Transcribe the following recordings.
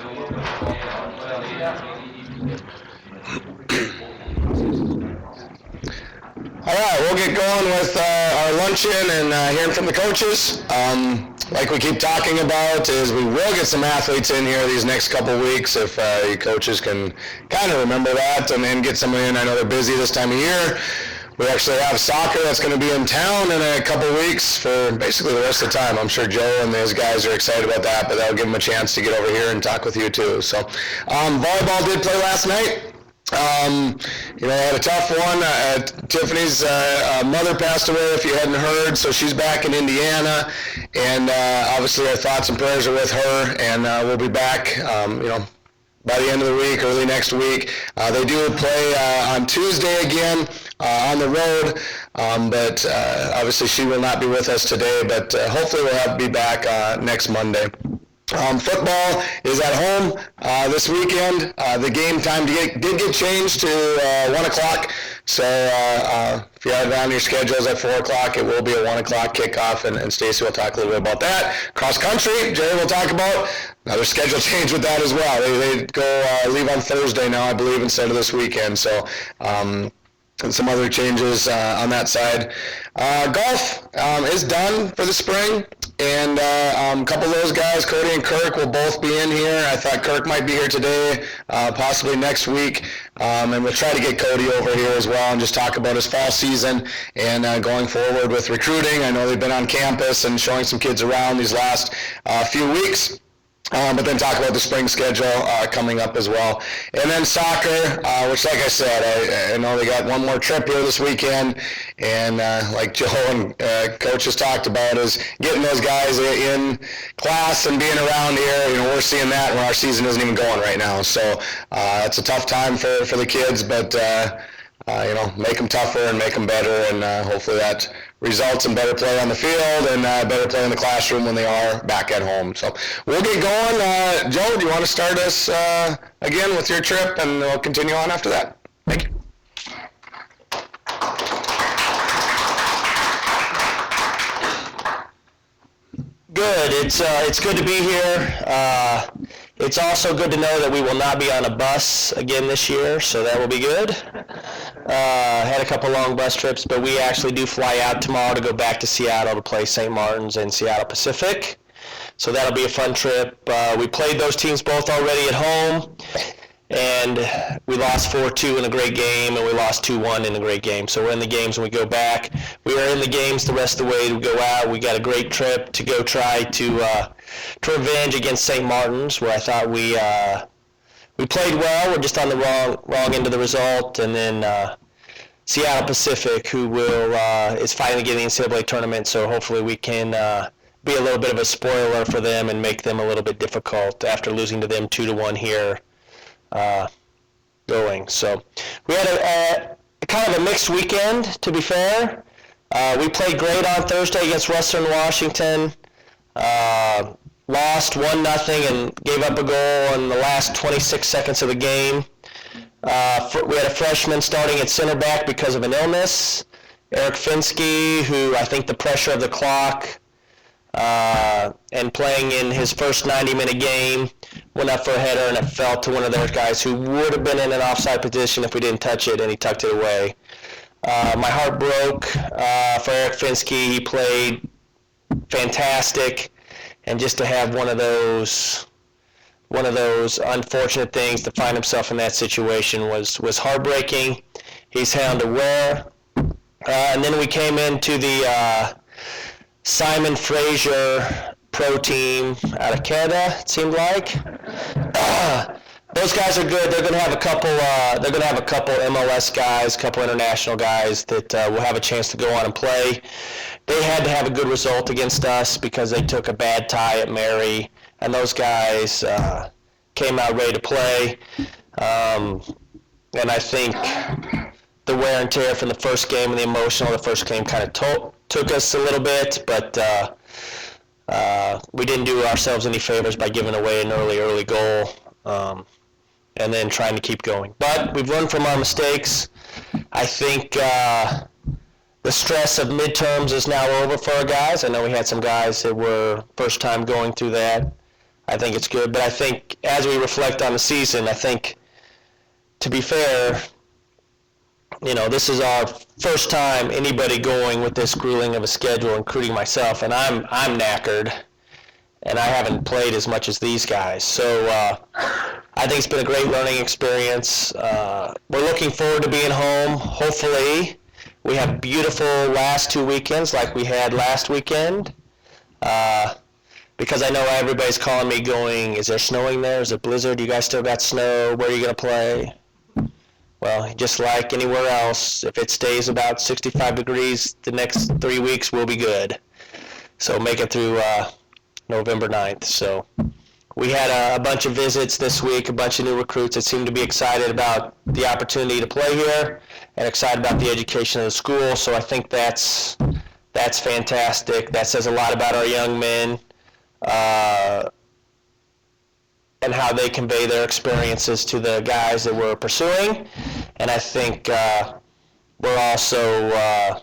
All right, we'll get going with our luncheon and hearing from the coaches. Like we keep talking about is we will get some athletes in here these next couple weeks if you coaches can kind of remember that and then get some in. I know they're busy this time of year. We actually have soccer that's going to be in town in a couple weeks for basically the rest of the time. I'm sure Joe and those guys are excited about that, but that'll give them a chance to get over here and talk with you too. So volleyball did play last night. I had a tough one. Tiffany's mother passed away, if you hadn't heard, so she's back in Indiana, and obviously our thoughts and prayers are with her, and we'll be back, by the end of the week, early next week. They do play on Tuesday again on the road, but obviously she will not be with us today, but hopefully we'll be back next Monday. Football is at home this weekend. The game time did get changed to 1 o'clock, so if you have it on your schedules at 4 o'clock, it will be a 1 o'clock kickoff, and Stacy will talk a little bit about that. Cross country, Jerry will talk about another schedule change with that as well. They go leave on Thursday now, I believe, instead of this weekend, so and some other changes on that side. Golf is done for the spring, and a couple of those guys, Cody and Kirk, will both be in here. I thought Kirk might be here today, possibly next week, and we'll try to get Cody over here as well and just talk about his fall season and going forward with recruiting. I know they've been on campus and showing some kids around these last few weeks. But then talk about the spring schedule coming up as well. And then soccer, which like I said, I know they got one more trip here this weekend, and like Joe and Coach has talked about is getting those guys in class and being around here. We're seeing that when our season isn't even going right now. So it's a tough time for the kids, but make them tougher and make them better, and hopefully that results in better play on the field and better play in the classroom when they are back at home. So we'll get going. Joe, do you want to start us again with your trip, and we'll continue on after that? Thank you. Good. It's good to be here. It's also good to know that we will not be on a bus again this year, so that will be good. Had a couple long bus trips, but we actually do fly out tomorrow to go back to Seattle to play St. Martin's and Seattle Pacific. So that'll be a fun trip. We played those teams both already at home, and we lost 4-2 in a great game, and we lost 2-1 in a great game. So we're in the games when we go back. We are in the games the rest of the way we go out. We got a great trip to go try to revenge against St. Martin's, where I thought we played well. We're just on the wrong end of the result. And then Seattle Pacific, who is fighting to get in the NCAA tournament, so hopefully we can be a little bit of a spoiler for them and make them a little bit difficult after losing to them 2-1 here going. So we had a kind of a mixed weekend, to be fair. We played great on Thursday against Western Washington. Lost 1-0 and gave up a goal in the last 26 seconds of the game. We had a freshman starting at center back because of an illness, Eric Finsky, who I think the pressure of the clock and playing in his first 90-minute game went up for a header, and it fell to one of their guys who would have been in an offside position if we didn't touch it, and he tucked it away. My heart broke for Eric Finsky. He played fantastic. And just to have one of those unfortunate things to find himself in that situation was heartbreaking. He's hound aware. And then we came into the Simon Fraser pro team out of Canada, it seemed like. Those guys are good. They're going to have a couple. They're going to have a couple MLS guys, a couple international guys that will have a chance to go on and play. They had to have a good result against us because they took a bad tie at Mary, and those guys came out ready to play. And I think the wear and tear from the first game and the emotional of the first game kind of took us a little bit, but we didn't do ourselves any favors by giving away an early goal. And then trying to keep going. But we've learned from our mistakes. I think the stress of midterms is now over for our guys. I know we had some guys that were first time going through that. I think it's good. But I think as we reflect on the season, I think, to be fair, this is our first time anybody going with this grueling of a schedule, including myself, and I'm knackered, and I haven't played as much as these guys. So I think it's been a great learning experience. We're looking forward to being home. Hopefully, we have beautiful last 2 weekends like we had last weekend. Because I know everybody's calling me going, is there snowing there? Is it blizzard? You guys still got snow? Where are you going to play? Well, just like anywhere else, if it stays about 65 degrees the next 3 weeks, we'll be good. So make it through November 9th. So we had a bunch of visits this week, a bunch of new recruits that seem to be excited about the opportunity to play here and excited about the education of the school. So I think that's fantastic. That says a lot about our young men and how they convey their experiences to the guys that we're pursuing. And I think we're also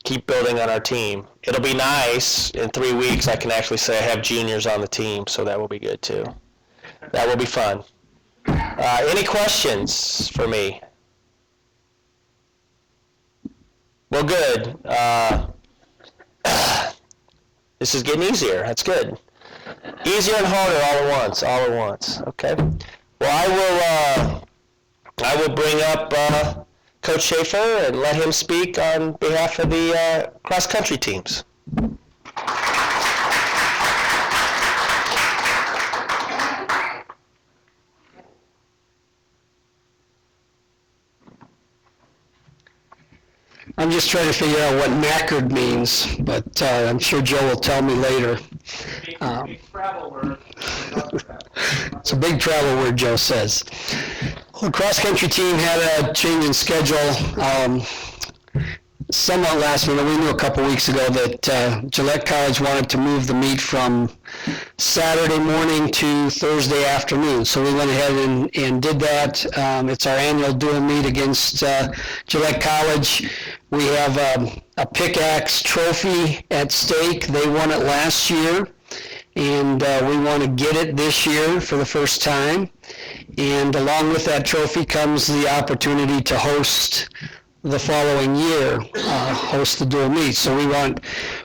keep building on our team. It'll be nice in 3 weeks. I can actually say I have juniors on the team, so that will be good too. That will be fun. Any questions for me? Well, good. This is getting easier. That's good. Easier and harder all at once. Okay. Well, I will bring up Coach Schafer and let him speak on behalf of the cross-country teams. I'm just trying to figure out what knackered means, but I'm sure Joe will tell me later. Big travel word. It's a big travel word, Joe says. Well, the cross-country team had a change in schedule somewhat last minute. We knew a couple weeks ago that Gillette College wanted to move the meet from Saturday morning to Thursday afternoon. So we went ahead and did that. It's our annual dual meet against Gillette College. We have a pickaxe trophy at stake. They won it last year, and we want to get it this year for the first time. And along with that trophy comes the opportunity to host the following year, host the dual meet. So we want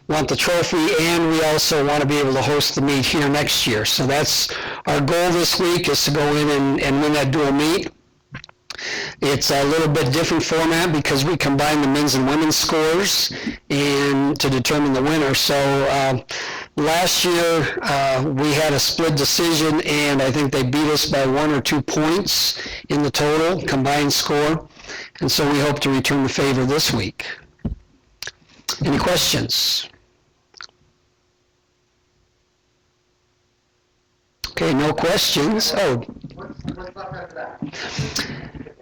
the trophy, and we also want to be able to host the meet here next year. So that's our goal this week, is to go in and win that dual meet. It's a little bit different format because we combine the men's and women's scores and to determine the winner. So last year we had a split decision, and I think they beat us by 1 or 2 points in the total combined score. And so we hope to return the favor this week. Any questions? Okay, no questions. Oh.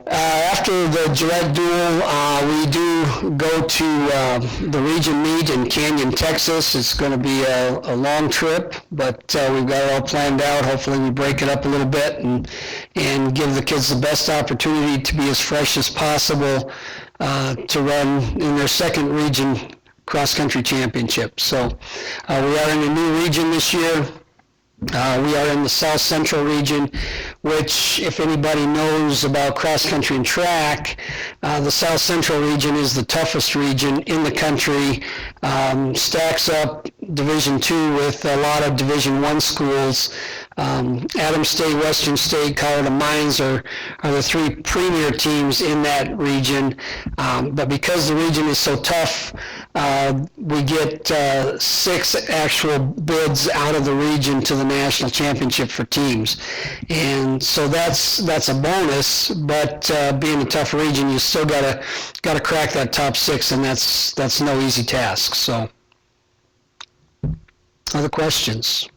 After the Gillette duel, we do go to the region meet in Canyon, Texas. It's going to be a long trip, but we've got it all planned out. Hopefully we break it up a little bit and give the kids the best opportunity to be as fresh as possible to run in their second region cross-country championship. So we are in a new region this year. We are in the South Central region, which, if anybody knows about cross-country and track, the South Central region is the toughest region in the country, stacks up Division II with a lot of Division I schools. Adams State, Western State, Colorado Mines are the 3 premier teams in that region. But because the region is so tough, we get 6 actual bids out of the region to the national championship for teams. And so that's a bonus, but being a tough region, you still gotta crack that top 6, and that's no easy task. So, other questions?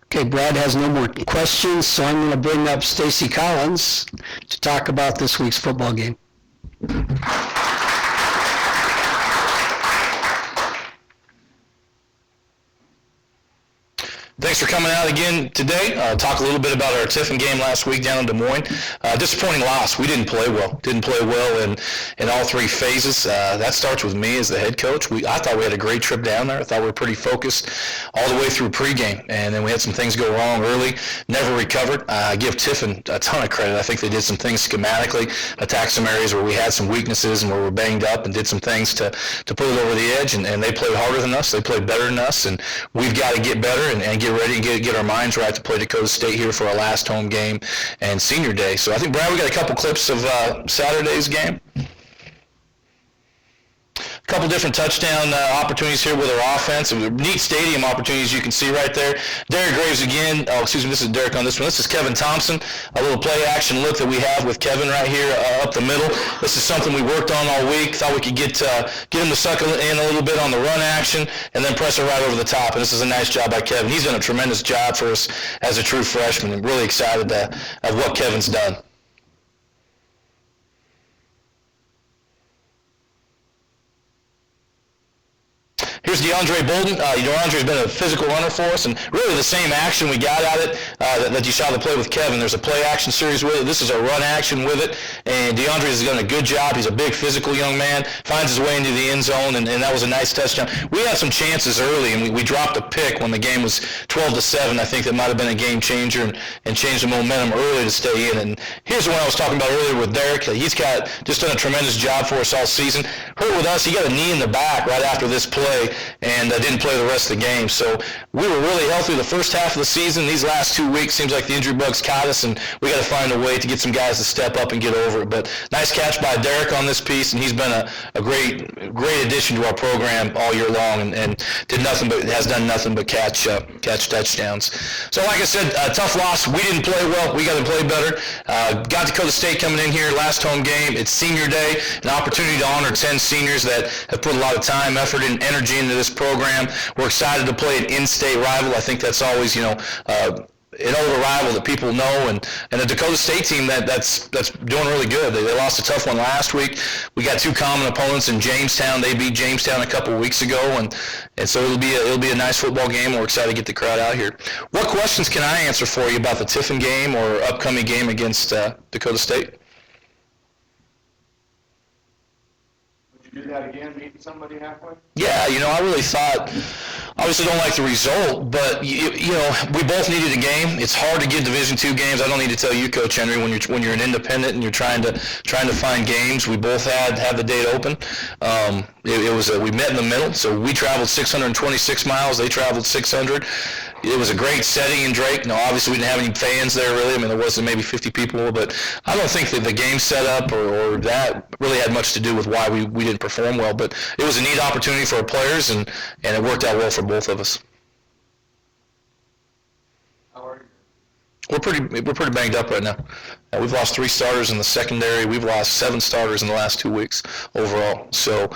Okay, Brad has no more questions, so I'm going to bring up Stacy Collins to talk about this week's football game. Thanks for coming out again today. Talk a little bit about our Tiffin game last week down in Des Moines. Disappointing loss. We didn't play well. Didn't play well in all three phases. That starts with me as the head coach. I thought we had a great trip down there. I thought we were pretty focused all the way through pregame, and then we had some things go wrong early. Never recovered. I give Tiffin a ton of credit. I think they did some things schematically, attacked some areas where we had some weaknesses and where we're banged up, and did some things to put it over the edge, and they played harder than us. They played better than us, and we've got to get better and get ready and get our minds right to play Dakota State here for our last home game and senior day. So I think, Brad, we got a couple clips of Saturday's game. A couple different touchdown opportunities here with our offense. Neat stadium opportunities you can see right there. Derek Graves again. Oh, excuse me, this is Derek on this one. This is Kevin Thompson. A little play action look that we have with Kevin right here up the middle. This is something we worked on all week. Thought we could get him to suck in a little bit on the run action and then press it right over the top. And this is a nice job by Kevin. He's done a tremendous job for us as a true freshman. I'm really excited of what Kevin's done. Here's DeAndre Bolden. DeAndre's been a physical runner for us, and really the same action we got at it that you saw the play with Kevin. There's a play action series with it. This is a run action with it, and DeAndre has done a good job. He's a big physical young man, finds his way into the end zone, and that was a nice touchdown. We had some chances early, and we dropped a pick when the game was 12-7. I think that might have been a game changer and changed the momentum early to stay in. And here's the one I was talking about earlier with Derek. He's just done a tremendous job for us all season. Hurt with us, he got a knee in the back right after this play, and didn't play the rest of the game. So we were really healthy the first half of the season. These last 2 weeks seems like the injury bugs caught us, and we got to find a way to get some guys to step up and get over it. But nice catch by Derek on this piece, and he's been a great addition to our program all year long, and has done nothing but catch touchdowns. So like I said, a tough loss. We didn't play well. We got to play better. Got Dakota State coming in here last home game. It's senior day, an opportunity to honor 10 seniors that have put a lot of time, effort, and energy into this program. We're excited to play an in-state rival. I think that's always, an older rival that people know, and a Dakota State team that's doing really good. They lost a tough one last week. We got two common opponents in Jamestown. They beat Jamestown a couple weeks ago, and so it'll be a nice football game. We're excited to get the crowd out here. What questions can I answer for you about the Tiffin game or upcoming game against Dakota State? Do that again, meeting somebody halfway? Yeah, I really thought, obviously don't like the result, but we both needed a game. It's hard to get Division II games. I don't need to tell you, Coach Henry, when you're an independent and you're trying to find games. We both had the date open. We met in the middle, so we traveled 626 miles. They traveled 600. It was a great setting in Drake. Obviously we didn't have any fans there really. I mean, there wasn't maybe 50 people, but I don't think that the game setup or that really had much to do with why we didn't perform well. But it was a neat opportunity for our players, and it worked out well for both of us. How are you? We're pretty banged up right now. We've lost 3 starters in the secondary. We've lost 7 starters in the last 2 weeks overall. So,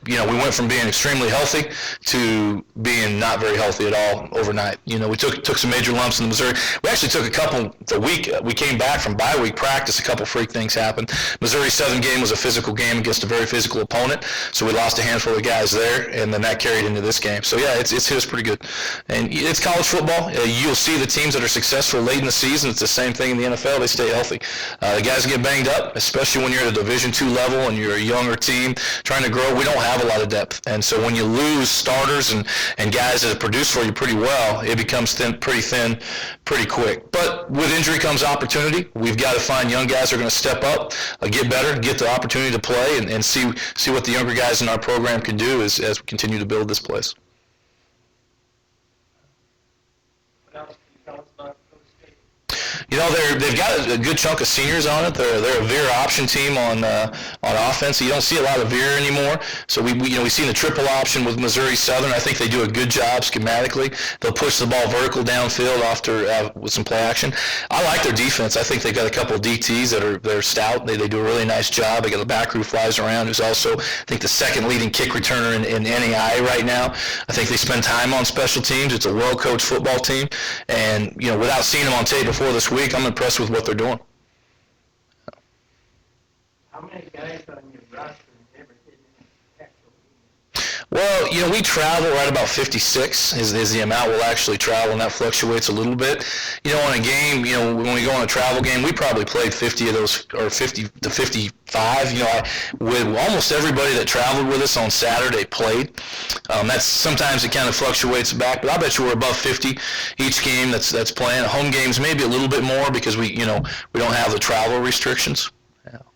we went from being extremely healthy to being not very healthy at all overnight. We took some major lumps in the Missouri. We actually took a couple the week. We came back from bye week practice. A couple freak things happened. Missouri Southern game was a physical game against a very physical opponent. So we lost a handful of guys there, and then that carried into this game. So yeah, it's hit us pretty good. And it's college football. You'll see the teams that are successful late in the season. It's the same thing in the NFL. They stay healthy. The guys get banged up, especially when you're at a Division II level and you're a younger team trying to grow. We don't have a lot of depth, and so when you lose starters and guys that have produced for you pretty well, it becomes pretty thin pretty quick. But with injury comes opportunity. We've got to find young guys who are going to step up, get better, get the opportunity to play, and see what the younger guys in our program can do as we continue to build this place. They've got a good chunk of seniors on it. They're a veer option team on offense. You don't see a lot of veer anymore. So we've seen the triple option with Missouri Southern. I think they do a good job schematically. They'll push the ball vertical downfield with some play action. I like their defense. I think they've got a couple of DTs that are stout. They do a really nice job. They got a back who flies around, who's also, I think, the second leading kick returner in NAI right now. I think they spend time on special teams. It's a well-coached football team. And, without seeing them on tape before this week, I'm impressed with what they're doing. How many guys on your roster ever did Well, we travel right about 56 is the amount we'll actually travel, and that fluctuates a little bit. On a game, when we go on a travel game, we probably played 50 of those, or 50 to 55. With almost everybody that traveled with us on Saturday played. That's sometimes it kind of fluctuates back, but I bet you we're above 50 each game that's playing. Home games maybe a little bit more because we don't have the travel restrictions.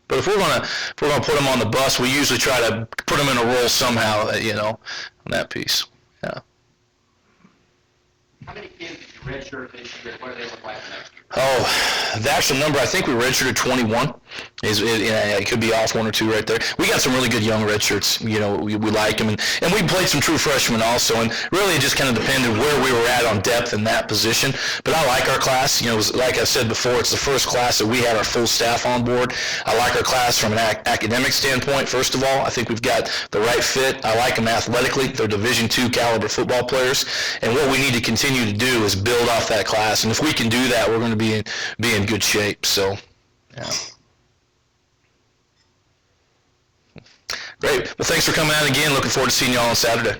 But if we're gonna put them on the bus, we usually try to put them in a role somehow, on that piece. Yeah. How many kids did you redshirt this year? What do they look like next year? Oh, the actual number, I think we redshirted 21. It could be off one or two right there. We got some really good young redshirts. We like them, and we played some true freshmen also. And really, it just kind of depended where we were at on depth in that position. But I like our class. Like I said before, it's the first class that we had our full staff on board. I like our class from an academic standpoint. First of all, I think we've got the right fit. I like them athletically. They're Division II caliber football players. And what we need to continue to do is build off that class. And if we can do that, we're going to be in good shape. So, yeah. Great. Well, thanks for coming out again. Looking forward to seeing you all on Saturday.